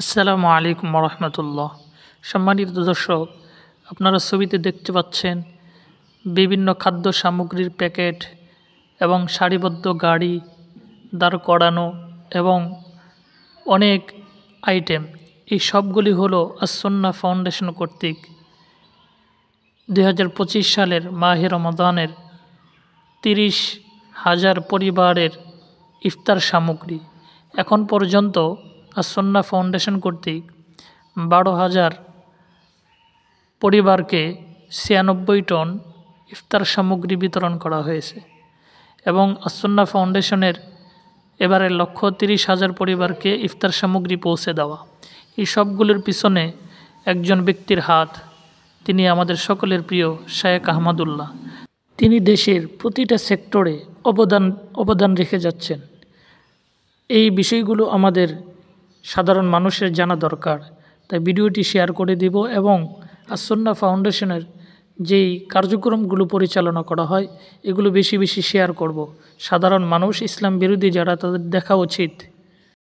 আসসালামু আলাইকুম রহমতুল্লাহ। সম্মানিত দর্শক, আপনারা ছবিতে দেখতে পাচ্ছেন বিভিন্ন খাদ্য সামগ্রীর প্যাকেট এবং সারিবদ্ধ গাড়ি দাঁড় করানো এবং অনেক আইটেম। এই সবগুলি হলো আস-সুন্নাহ ফাউন্ডেশন কর্তৃক 2025 সালের মাহে রমাদানের 30,000 পরিবারের ইফতার সামগ্রী। এখন পর্যন্ত আস-সুন্নাহ ফাউন্ডেশন কর্তৃক 12,000 পরিবারকে 96 টন ইফতার সামগ্রী বিতরণ করা হয়েছে এবং আস-সুন্নাহ ফাউন্ডেশনের এবারের লক্ষ্য 30,000 পরিবারকে ইফতার সামগ্রী পৌঁছে দেওয়া। এই সবগুলোর পিছনে একজন ব্যক্তির হাত, তিনি আমাদের সকলের প্রিয় শায়েখ আহমদুল্লাহ। তিনি দেশের প্রতিটা সেক্টরে অবদান রেখে যাচ্ছেন। এই বিষয়গুলো আমাদের সাধারণ মানুষের জানা দরকার, তাই ভিডিওটি শেয়ার করে দিব এবং আস-সুন্নাহ ফাউন্ডেশনের যেই কার্যক্রমগুলো পরিচালনা করা হয় এগুলো বেশি বেশি শেয়ার করব। সাধারণ মানুষ, ইসলাম বিরোধী যারা, তাদের দেখা উচিত